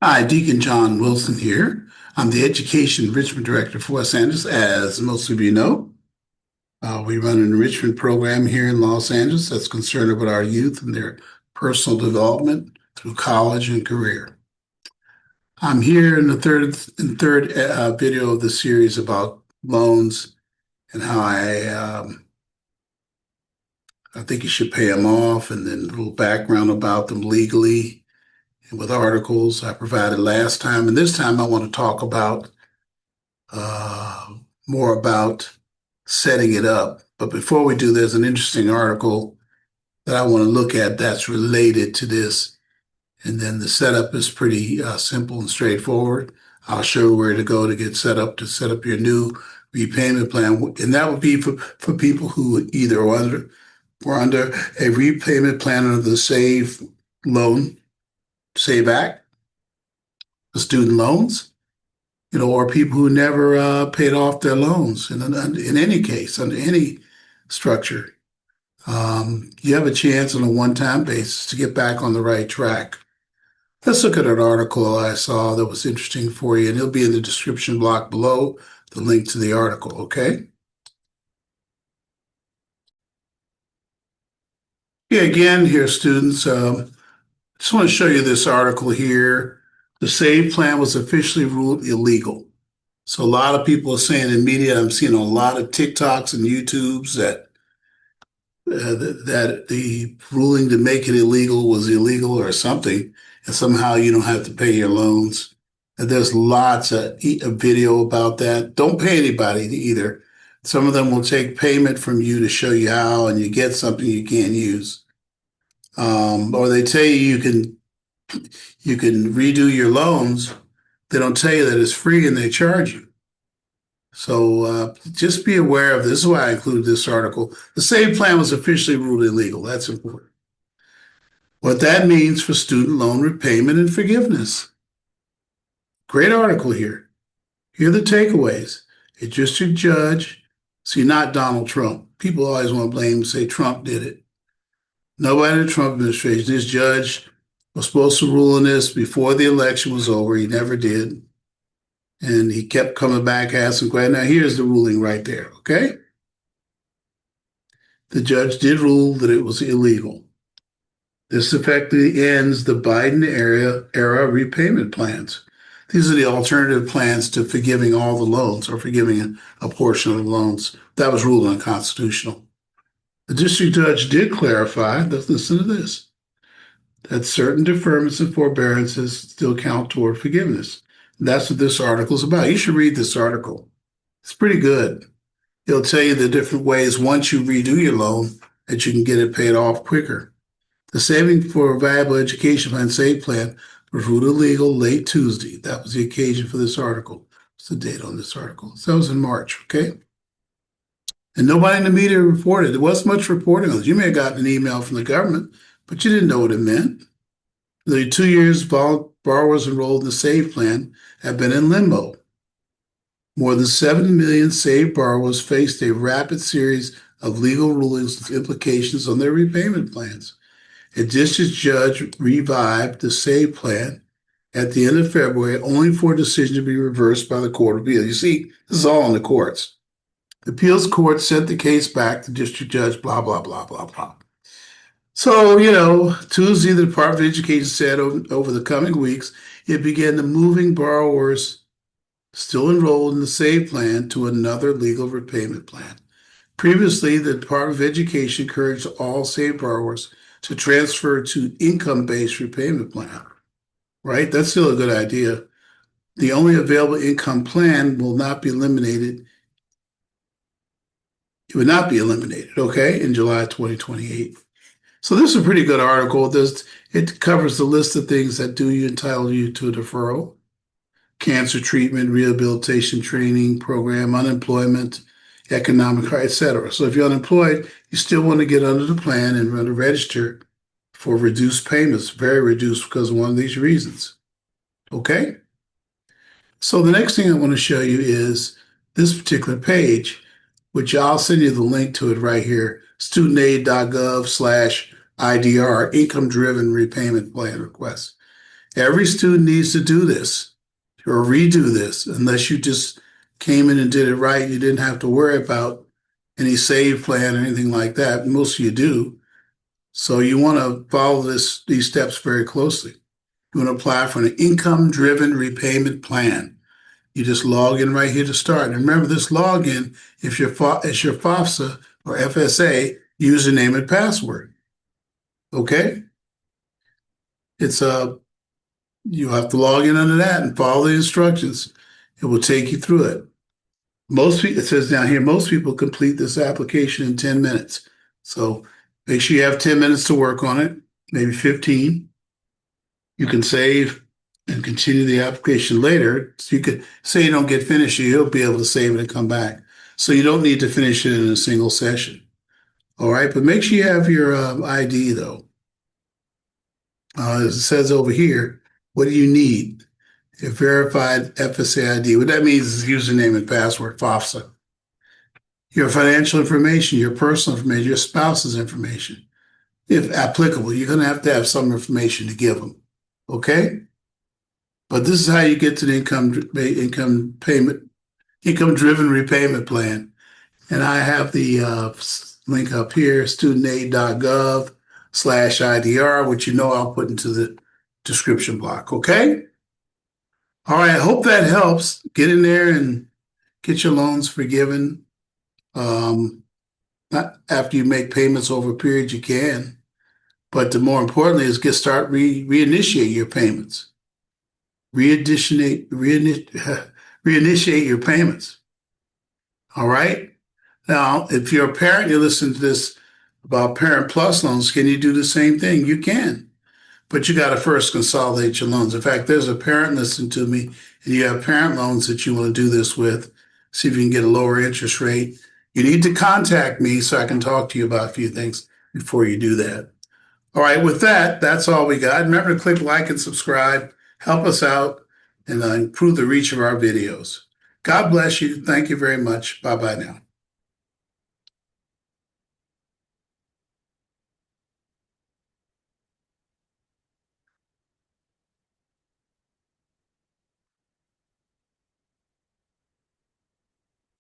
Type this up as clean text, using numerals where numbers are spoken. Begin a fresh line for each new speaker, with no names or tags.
Hi, Deacon John Wilson here. I'm the Education Enrichment Director for Los Angeles. As most of you know, we run an enrichment program here in Los Angeles that's concerned about our youth and their personal development through college and career. I'm here in the third video of the series about loans and how I think you should pay them off, and then a little background about them legally and with articles I provided last time. And this time I want to talk about uh, more about setting it up. But before we do, there's an interesting article that I want to look at that's related to this. And then the setup is pretty simple and straightforward. I'll show you where to go to get set up to set up your new repayment plan. And that would be for people who either were under a repayment plan under the Save Act, the student loans, or people who never paid off their loans. In any case, under any structure, you have a chance on a one-time basis to get back on the right track. Let's look at an article I saw that was interesting for you, and it'll be in the description block below, the link to the article, okay? Yeah, again, here, students, just want to show you this article here. The SAVE plan was officially ruled illegal. So a lot of people are saying in media, I'm seeing a lot of TikToks and YouTubes that the ruling to make it illegal was illegal or something, and somehow you don't have to pay your loans. And there's lots of video about that. Don't pay anybody either. Some of them will take payment from you to show you how, and you get something you can't use. Or they tell you can redo your loans. They don't tell you that it's free, and they charge you. So just be aware of this. This is why I included this article. The SAVE plan was officially ruled illegal. That's important. What that means for student loan repayment and forgiveness. Great article here. Here are the takeaways. A district judge, see, not Donald Trump. People always want to blame, say Trump did it. Nobody in the Trump administration. This judge was supposed to rule on this before the election was over. He never did. And he kept coming back asking questions. Now, here's the ruling right there, okay? The judge did rule that it was illegal. This effectively ends the Biden era repayment plans. These are the alternative plans to forgiving all the loans or forgiving a portion of the loans. That was ruled unconstitutional. The district judge did clarify, let's listen to this, that certain deferments and forbearances still count toward forgiveness. And that's what this article is about. You should read this article. It's pretty good. It'll tell you the different ways once you redo your loan that you can get it paid off quicker. The Saving for a Valuable Education Plan SAVE plan was ruled illegal late Tuesday. That was the occasion for this article. What's the date on this article? So that was in March, okay? And nobody in the media reported. There wasn't much reporting on it. You may have gotten an email from the government, but you didn't know what it meant. The 2 years borrowers enrolled in the SAVE plan have been in limbo. More than 7 million SAVE borrowers faced a rapid series of legal rulings with implications on their repayment plans. A district judge revived the SAVE plan at the end of February, only for a decision to be reversed by the Court of Appeal. You see, this is all in the courts. The appeals court sent the case back to district judge, blah, blah, blah, blah, blah. So, Tuesday, the Department of Education said over the coming weeks, it began to moving borrowers still enrolled in the SAVE plan to another legal repayment plan. Previously, the Department of Education encouraged all SAVE borrowers to transfer to income-based repayment plan, right? That's still a good idea. The only available income plan will not be eliminated. It would not be eliminated, okay, in July 2028. So this is a pretty good article. It covers the list of things that do entitle you to a deferral: cancer treatment, rehabilitation training program, unemployment, economic, etc. So if you're unemployed, you still want to get under the plan and want to register for reduced payments, very reduced because of one of these reasons. Okay? So the next thing I want to show you is this particular page, which I'll send you the link to it right here, studentaid.gov/IDR, income-driven repayment plan request. Every student needs to do this or redo this unless you just came in and did it right. You didn't have to worry about any save plan or anything like that. Most of you do. So you want to follow these steps very closely. You want to apply for an income-driven repayment plan. You just log in right here to start. And remember, this login is your FAFSA or FSA username and password. Okay? It's you have to log in under that and follow the instructions. It will take you through it. Most people, it says down here, most people complete this application in 10 minutes. So make sure you have 10 minutes to work on it, maybe 15. You can save and continue the application later. So you could say you don't get finished, you'll be able to save it and come back. So you don't need to finish it in a single session. All right, but make sure you have your ID though. As it says over here, what do you need? A verified FSA ID. What that means is username and password, FAFSA. Your financial information, your personal information, your spouse's information. If applicable, you're going to have some information to give them. Okay? But this is how you get to the income-driven repayment plan. And I have the link up here, studentaid.gov/IDR, which I'll put into the description block. Okay? All right. I hope that helps. Get in there and get your loans forgiven. Not after you make payments over a period, you can. But the more importantly is reinitiate your payments. Reinitiate your payments. All right. Now, if you're a parent, you listen to this about Parent Plus loans, can you do the same thing? You can. But you got to first consolidate your loans. In fact, there's a parent listening to me, and you have parent loans that you want to do this with. See if you can get a lower interest rate. You need to contact me so I can talk to you about a few things before you do that. All right, with that, that's all we got. Remember to click like and subscribe. Help us out and improve the reach of our videos. God bless you. Thank you very much. Bye-bye now.